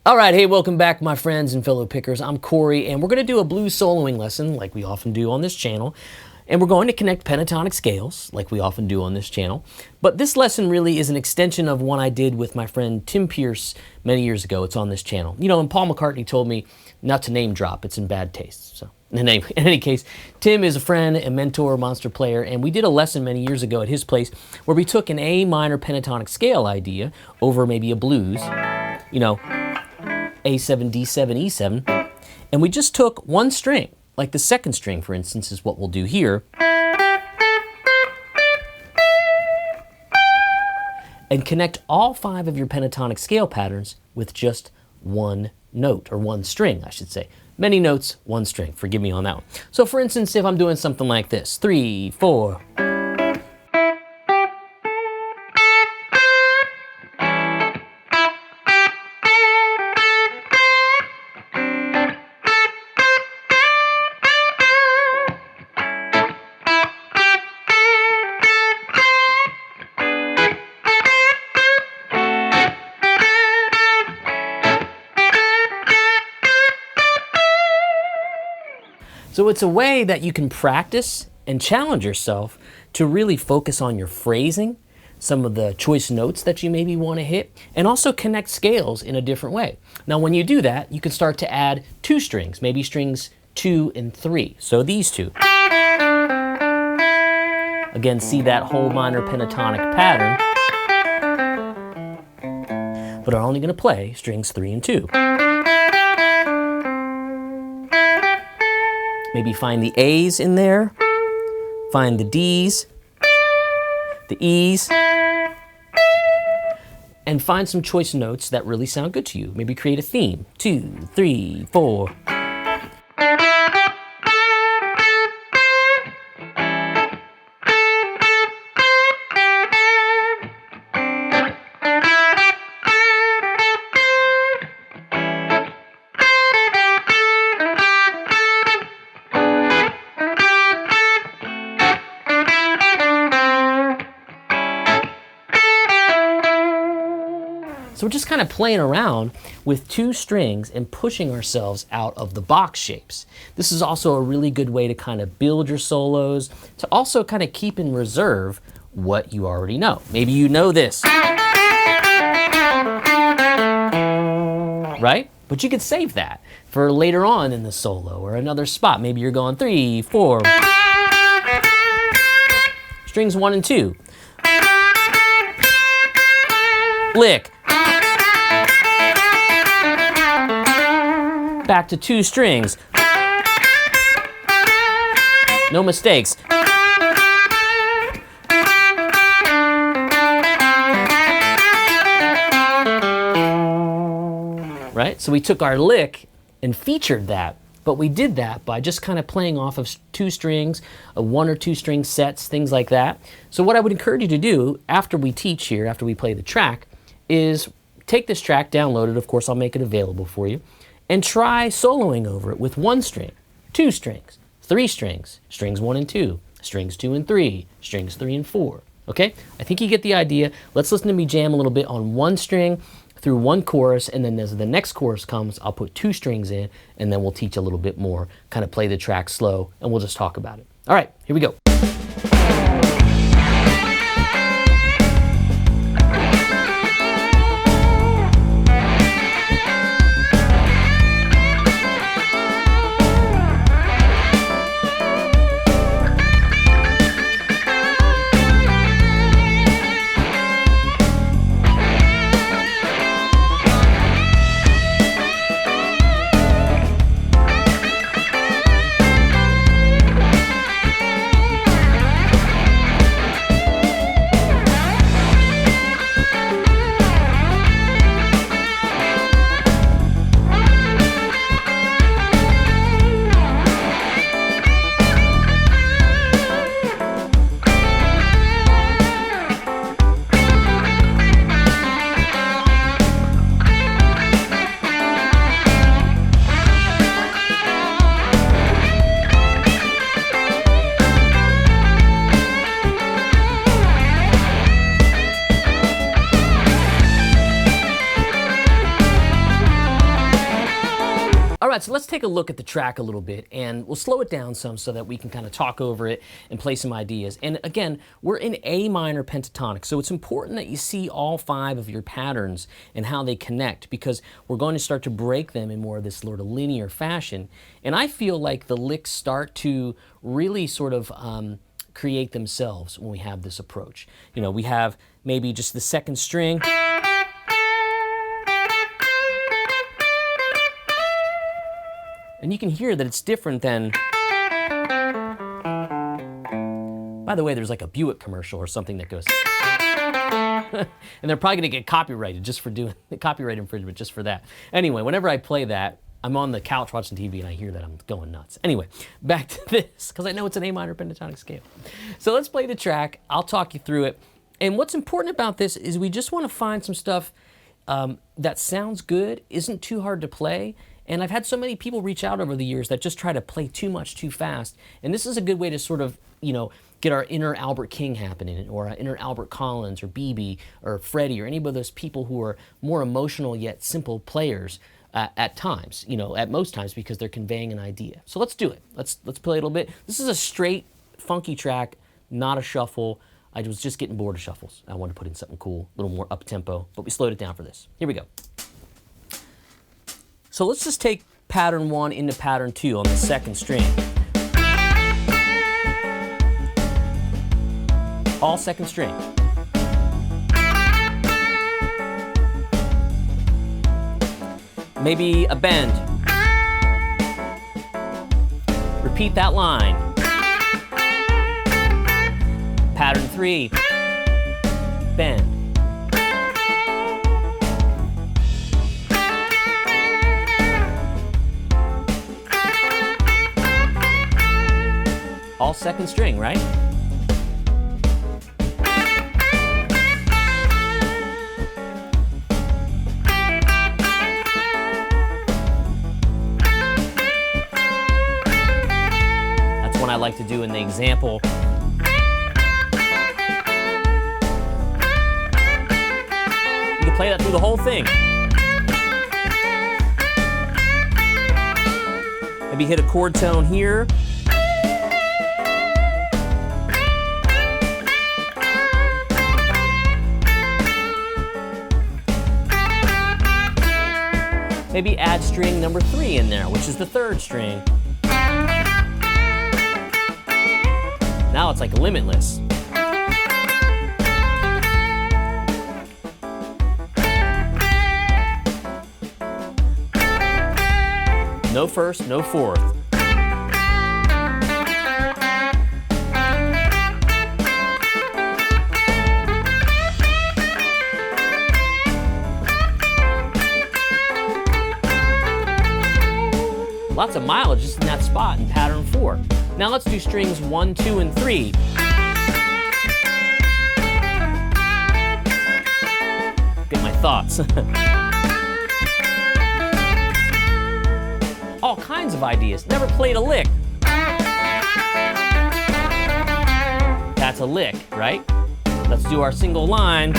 All right, hey, welcome back, my friends and fellow pickers. I'm Corey, and we're going to do a blues soloing lesson like we often do on this channel. And we're going to connect pentatonic scales like we often do on this channel. But this lesson really is an extension of one I did with my friend Tim Pierce many years ago. It's on this channel. You know, and Paul McCartney told me not to name drop. It's in bad taste. So in any case, Tim is a friend, a mentor, monster player, and we did a lesson many years ago at his place where we took an A minor pentatonic scale idea over maybe a blues, you know, A7, D7, E7, and we just took one string, like the second string, for instance, is what we'll do here, and connect all 5 of your pentatonic scale patterns with just one note, or one string, I should say. Many notes, one string. Forgive me on that one. So for instance, if I'm doing something like this, 3, 4, so it's a way that you can practice and challenge yourself to really focus on your phrasing, some of the choice notes that you maybe want to hit, and also connect scales in a different way. Now, when you do that, you can start to add 2 strings, maybe strings 2 and 3. So these 2. Again, see that whole minor pentatonic pattern, but are only going to play strings 3 and 2. Maybe find the A's in there, find the D's, the E's, and find some choice notes that really sound good to you. Maybe create a theme, 2, 3, 4. So we're just kind of playing around with 2 strings and pushing ourselves out of the box shapes. This is also a really good way to kind of build your solos, to also kind of keep in reserve what you already know. Maybe you know this, right? But you could save that for later on in the solo or another spot. Maybe you're going 3, 4, strings 1 and 2, lick, back to 2 strings. No mistakes. Right? So we took our lick and featured that, but we did that by just kind of playing off of 2 strings, 1 or 2 string sets, things like that. So what I would encourage you to do after we teach here, after we play the track, is take this track, download it, of course I'll make it available for you, and try soloing over it with 1 string, 2 strings, 3 strings, strings 1 and 2, strings 2 and 3, strings 3 and 4. Okay? I think you get the idea. Let's listen to me jam a little bit on 1 string through 1 chorus, and then as the next chorus comes, I'll put 2 strings in, and then we'll teach a little bit more, kind of play the track slow, and we'll just talk about it. All right, here we go. All right, so let's take a look at the track a little bit, and we'll slow it down some so that we can kind of talk over it and play some ideas. And again, we're in A minor pentatonic, so it's important that you see all 5 of your patterns and how they connect, because we're going to start to break them in more of this sort of linear fashion. And I feel like the licks start to really sort of create themselves when we have this approach. You know, we have maybe just the 2nd string. And you can hear that it's different than, by the way, there's like a Buick commercial or something that goes, and they're probably gonna get copyrighted just for doing, copyright infringement just for that. Anyway, whenever I play that, I'm on the couch watching TV and I hear that, I'm going nuts. Anyway, back to this, because I know it's an A minor pentatonic scale. So let's play the track, I'll talk you through it. And what's important about this is we just wanna find some stuff that sounds good, isn't too hard to play. And I've had so many people reach out over the years that just try to play too much too fast. And this is a good way to sort of, you know, get our inner Albert King happening, or our inner Albert Collins, or BB, or Freddie, or any of those people who are more emotional yet simple players at times, you know, at most times, because they're conveying an idea. So let's do it. Let's play a little bit. This is a straight, funky track, not a shuffle. I was just getting bored of shuffles. I wanted to put in something cool, a little more up-tempo, but we slowed it down for this. Here we go. So let's just take pattern 1 into pattern 2 on the 2nd string. All 2nd string. Maybe a bend. Repeat that line. Pattern 3, bend. All 2nd string, right? That's one I like to do in the example. You can play that through the whole thing. Maybe hit a chord tone here. Maybe add string number 3 in there, which is the 3rd string. Now it's like limitless. No 1st, no 4th. Lots of mileage just in that spot in pattern 4. Now let's do strings 1, 2, and 3. Get my thoughts. All kinds of ideas. Never played a lick. That's a lick, right? Let's do our single line.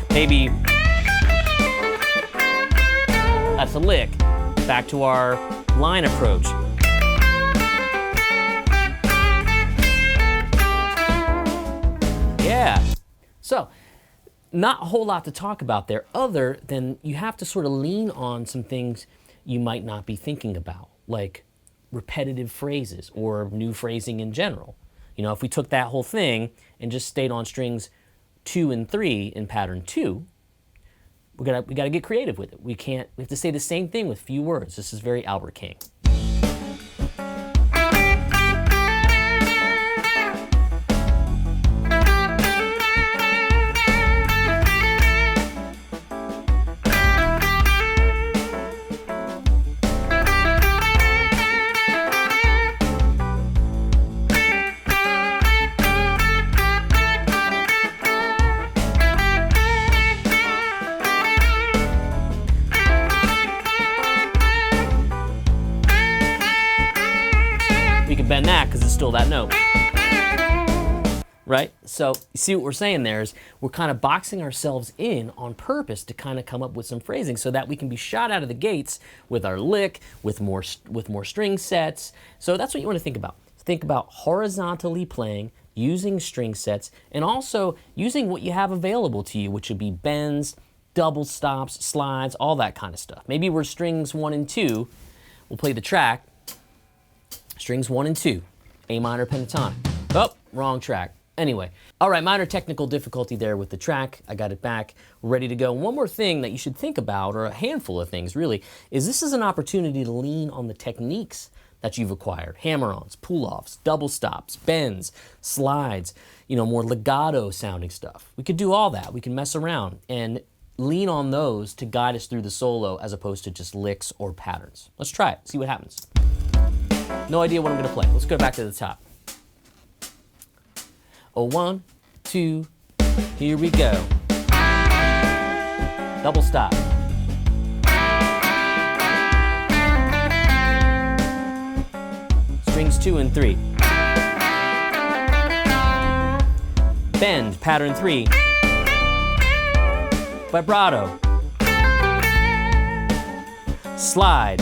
Maybe that's a lick. Back to our line approach. Yeah. So, not a whole lot to talk about there, other than you have to sort of lean on some things you might not be thinking about, like repetitive phrases or new phrasing in general. You know, if we took that whole thing and just stayed on strings 2 and 3 in pattern 2, we gotta get creative with it. We have to say the same thing with few words. This is very Albert King. Bend that because it's still that note. right? So you see what we're saying there is we're kind of boxing ourselves in on purpose to kind of come up with some phrasing so that we can be shot out of the gates with our lick, with more string sets. So that's what you want to think about. Think about horizontally playing, using string sets, and also using what you have available to you, which would be bends, double stops, slides, all that kind of stuff. Maybe we're strings 1 and 2. We'll play the track, strings 1 and 2, A minor pentatonic. Oh, wrong track. Anyway, all right, minor technical difficulty there with the track. I got it back, ready to go. One more thing that you should think about, or a handful of things really, is this is an opportunity to lean on the techniques that you've acquired. Hammer-ons, pull-offs, double stops, bends, slides, you know, more legato sounding stuff. We could do all that. We can mess around and lean on those to guide us through the solo as opposed to just licks or patterns. Let's try it, see what happens. No idea what I'm gonna play. Let's go back to the top. Oh, 1, 2, here we go. Double stop. Strings 2 and 3. Bend, pattern 3. Vibrato. Slide.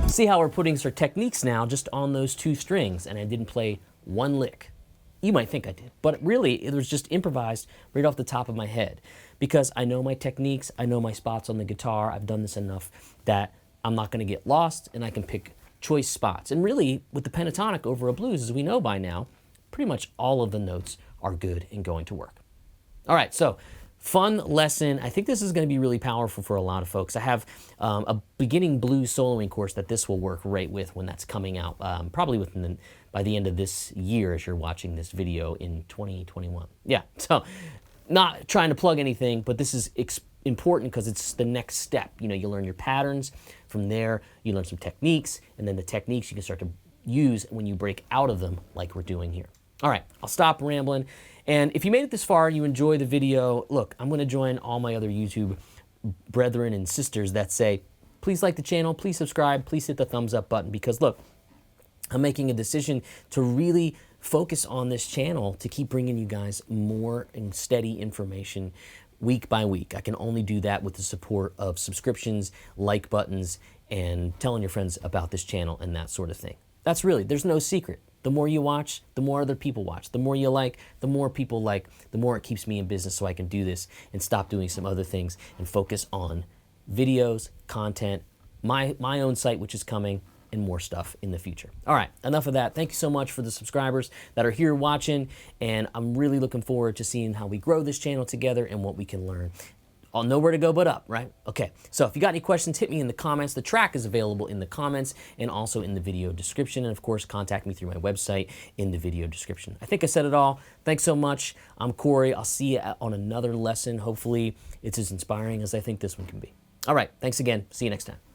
See how we're putting some techniques now just on those 2 strings, and I didn't play 1 lick. You might think I did, but really it was just improvised right off the top of my head because I know my techniques, I know my spots on the guitar, I've done this enough that I'm not gonna get lost and I can pick choice spots. And really, with the pentatonic over a blues, as we know by now, pretty much all of the notes are good and going to work. All right, so fun lesson. I think this is going to be really powerful for a lot of folks. I have a beginning blues soloing course that this will work right with when that's coming out, probably by the end of this year as you're watching this video in 2021. Yeah, so not trying to plug anything, but this is important because it's the next step. You know, you learn your patterns. From there, you learn some techniques, and then the techniques you can start to use when you break out of them like we're doing here. All right, I'll stop rambling. And if you made it this far, you enjoy the video, look, I'm gonna join all my other YouTube brethren and sisters that say, please like the channel, please subscribe, please hit the thumbs up button, because look, I'm making a decision to really focus on this channel to keep bringing you guys more and steady information week by week. I can only do that with the support of subscriptions, like buttons, and telling your friends about this channel and that sort of thing. That's really, there's no secret. The more you watch, the more other people watch. The more you like, the more people like, the more it keeps me in business so I can do this and stop doing some other things and focus on videos, content, my own site, which is coming, and more stuff in the future. All right, enough of that. Thank you so much for the subscribers that are here watching, and I'm really looking forward to seeing how we grow this channel together and what we can learn. I'll know where to go but up, right? Okay, so if you got any questions, hit me in the comments. The track is available in the comments and also in the video description. And of course, contact me through my website in the video description. I think I said it all. Thanks so much. I'm Corey. I'll see you on another lesson. Hopefully it's as inspiring as I think this one can be. All right, thanks again. See you next time.